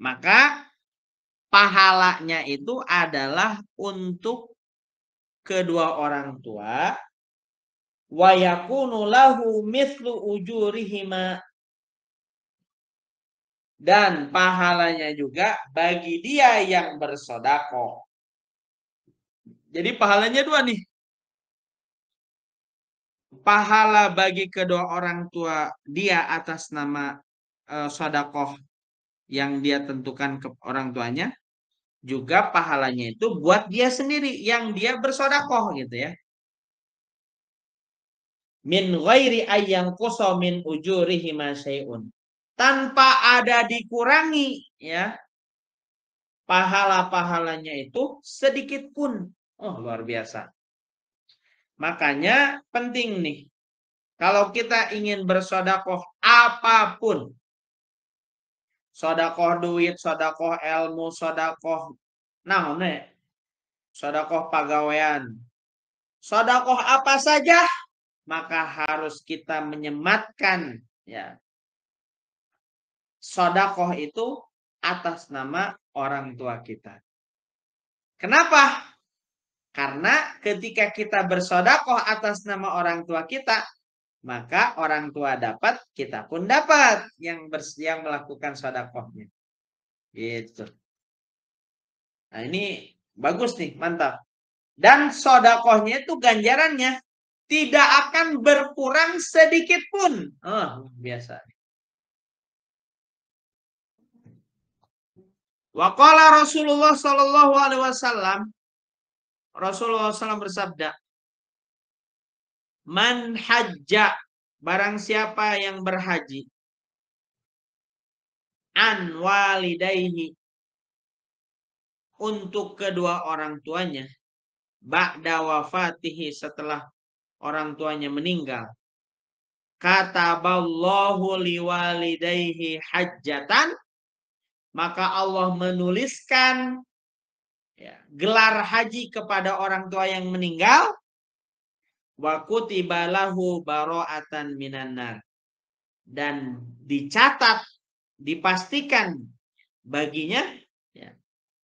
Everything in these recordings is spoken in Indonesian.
Maka pahalanya itu adalah untuk kedua orang tua. Wa yakunu lahu mithlu ujurihima. Dan pahalanya juga bagi dia yang bersedekah. Jadi pahalanya dua nih. Pahala bagi kedua orang tua dia atas nama sedekah yang dia tentukan ke orang tuanya. Juga pahalanya itu buat dia sendiri yang dia bersedekah gitu ya. Min ghairi ayyang qusa min ujurihima syai'un. Tanpa ada dikurangi ya pahala-pahalanya itu sedikit pun. Oh, luar biasa. Makanya penting nih. Kalau kita ingin bersedekah apapun. Sedekah duit, sedekah ilmu, sedekah naon sedekah pagawean. Sedekah apa saja maka harus kita menyematkan ya. Sedekah itu atas nama orang tua kita. Kenapa? Karena ketika kita bersedekah atas nama orang tua kita, maka orang tua dapat, kita pun dapat yang melakukan sedekahnya. Gitu. Nah, ini bagus nih, mantap. Dan sedekahnya itu ganjarannya tidak akan berkurang sedikit pun. Oh, biasa. Wa qala Rasulullah sallallahu alaihi wasallam, Rasulullah SAW bersabda, man hajja, barang siapa yang berhaji, an walidayhi, untuk kedua orang tuanya, ba'da wafatihi, setelah orang tuanya meninggal, kataballahu liwalidayhi hajjatan, maka Allah menuliskan ya, gelar haji kepada orang tua yang meninggal, wa kutiba lahu bara'atan minan nar, dan dicatat, dipastikan baginya ya,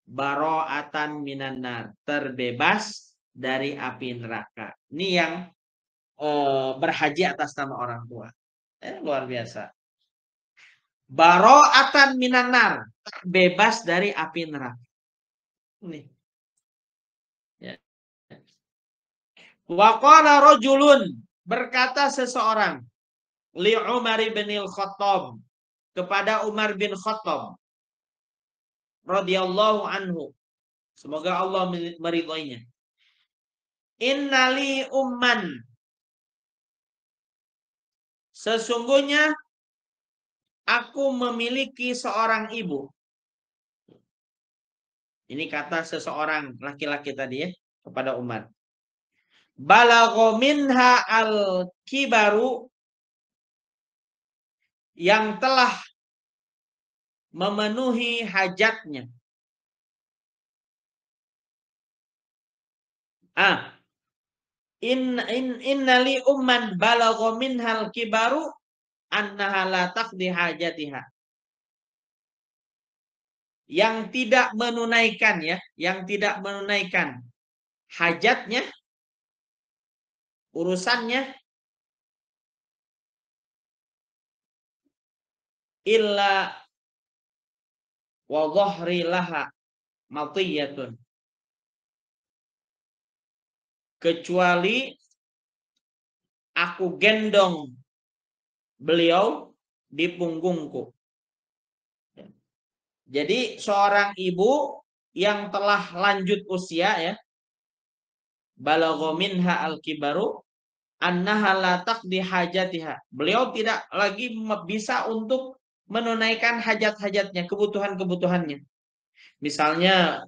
bara'atan minan nar, terbebas dari api neraka. Ini yang berhaji atas nama orang tua. Luar biasa. Bara'atan minan nar, bebas dari api neraka. Nih. Ya. Wa qala rajulun, berkata seseorang, li Umar bin Khattab, kepada Umar bin Khattab radhiyallahu anhu, semoga Allah meridhoinya. Innali umman, sesungguhnya aku memiliki seorang ibu. Ini kata seseorang laki-laki tadi ya kepada Umar. Balagha minha al-kibaru, yang telah memenuhi hajatnya. Innali umman balagha minha al-kibaru annaha la taqdi hajatiha. Yang tidak menunaikan ya, yang tidak menunaikan hajatnya, urusannya, illa wa dhahri laha matiyatun, kecuali aku gendong beliau di punggungku. Jadi seorang ibu yang telah lanjut usia ya, balagha minha al-kibaru annaha la taqdi hajatiha. Beliau tidak lagi bisa untuk menunaikan hajat-hajatnya, kebutuhan-kebutuhannya. Misalnya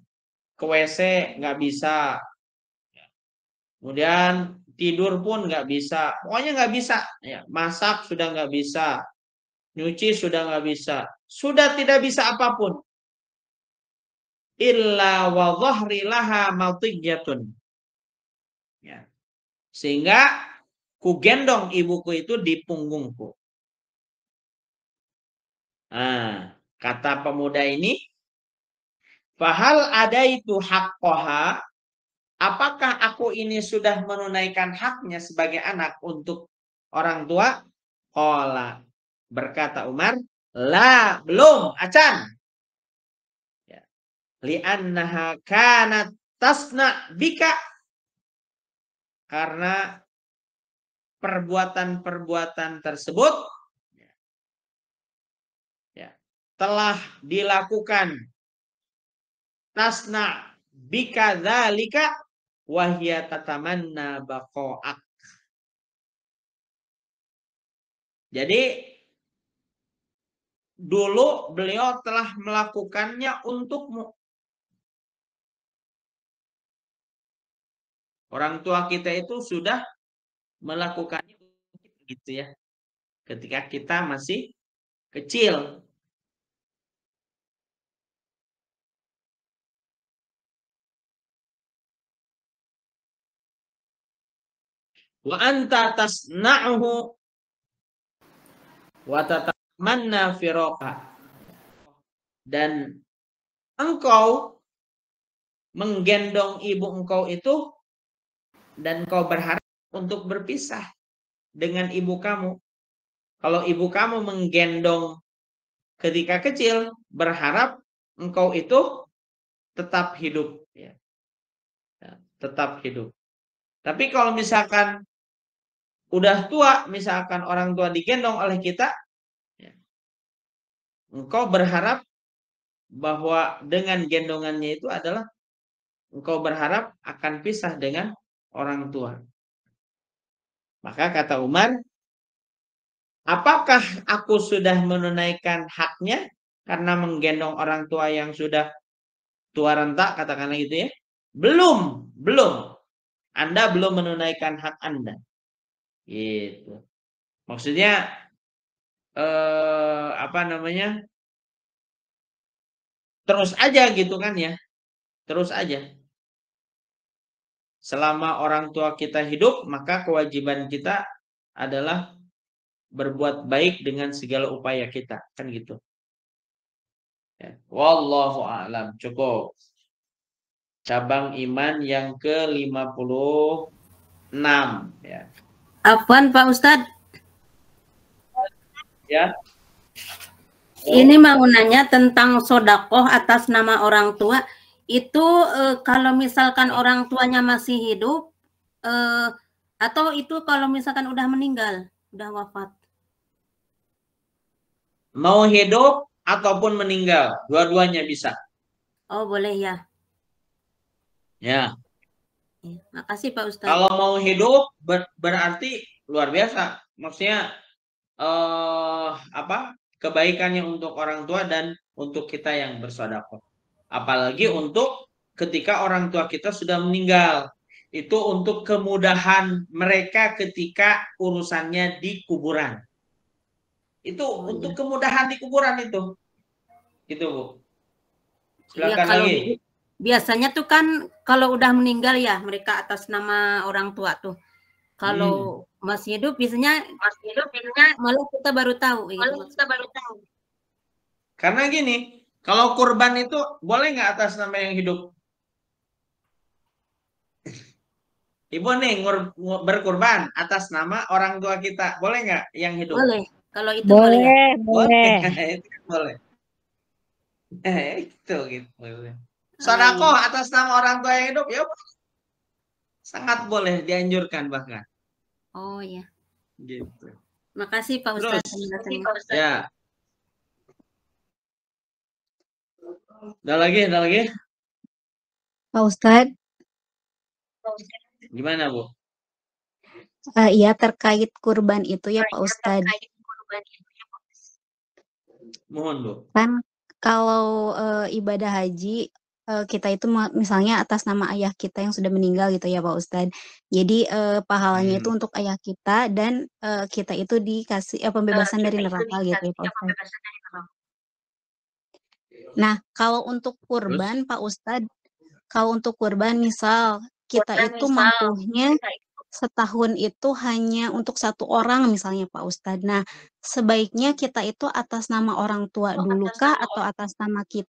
ke WC nggak bisa, kemudian tidur pun nggak bisa, pokoknya nggak bisa. Ya, masak sudah nggak bisa, nyuci sudah nggak bisa, sudah tidak bisa apapun. Illa wa dhahri laha matiyatun. Ya. Sehingga ku gendong ibuku itu di punggungku. Nah, Kata pemuda ini, fahal ada itu haqqaha, apakah aku ini sudah menunaikan haknya sebagai anak untuk orang tua? Qala, berkata Umar, la, belum, acan. Ya. Li'annaha kanat tasna bika, karena perbuatan-perbuatan tersebut ya, telah dilakukan tasna bika dzalika wahya tatamanna baqa'ak. Jadi dulu beliau telah melakukannya untukmu. Orang tua kita itu sudah melakukannya gitu ya. Ketika kita masih kecil. Wa anta tasna'uhu wa tatamanna firaqah. Dan engkau menggendong ibu engkau itu dan engkau berharap untuk berpisah dengan ibu kamu. Kalau ibu kamu menggendong ketika kecil, berharap engkau itu tetap hidup. Ya. Tetap hidup. Tapi kalau misalkan udah tua, misalkan orang tua digendong oleh kita, ya, engkau berharap bahwa dengan gendongannya itu adalah engkau berharap akan pisah dengan orang tua. Maka kata Umar, apakah aku sudah menunaikan haknya karena menggendong orang tua yang sudah tua renta, katakanlah gitu ya? Belum. Anda belum menunaikan hak Anda. Gitu. Maksudnya apa namanya? Terus aja gitu kan ya. Terus aja. Selama orang tua kita hidup, maka kewajiban kita adalah berbuat baik dengan segala upaya kita, kan gitu. Ya. Wallahu a'lam. Cukup. Cabang iman yang ke-56 ya. Afwan Pak Ustadz. Ya. Ini mau nanya tentang sodakoh atas nama orang tua. Itu kalau misalkan orang tuanya masih hidup, atau itu kalau misalkan udah meninggal, udah wafat? Mau hidup ataupun meninggal, dua-duanya bisa. Oh boleh ya. Ya. Makasih Pak Ustadz. Kalau mau hidup berarti luar biasa. Maksudnya apa? Kebaikannya untuk orang tua dan untuk kita yang bersedekah. Apalagi untuk ketika orang tua kita sudah meninggal. Itu untuk kemudahan mereka ketika urusannya di kuburan. Itu untuk kemudahan di kuburan itu. Gitu, Bu. Silakan ya, lagi. Biasanya tuh kan kalau udah meninggal ya mereka atas nama orang tua tuh. Kalau masih hidup biasanya malah kita baru tahu. Karena gini, kalau kurban itu boleh nggak atas nama yang hidup? Ibu nih berkurban atas nama orang tua kita, boleh nggak yang hidup? Boleh, kalau itu boleh. Boleh. Itu boleh. Itu gitu. Sedekah atas nama orang tua yang hidup ya sangat boleh, dianjurkan bahkan. Oh iya. Gitu. Makasih Pak Ustadz. Ya. Ada lagi? Pak Ustadz. Gimana, Bu? Iya, terkait kurban itu ya Pak Ustadz. Mohon, Bu. Kan kalau ibadah haji kita itu misalnya atas nama ayah kita yang sudah meninggal gitu ya Pak Ustadz. Jadi pahalanya itu untuk ayah kita dan kita itu dikasih pembebasan dari neraka gitu ya Pak Ustadz. Nah, kalau untuk kurban Pak Ustadz, kalau untuk kurban misal kita itu mampunya setahun itu hanya untuk 1 orang misalnya Pak Ustadz. Nah, sebaiknya kita itu atas nama orang tua dulu kah atau atas nama kita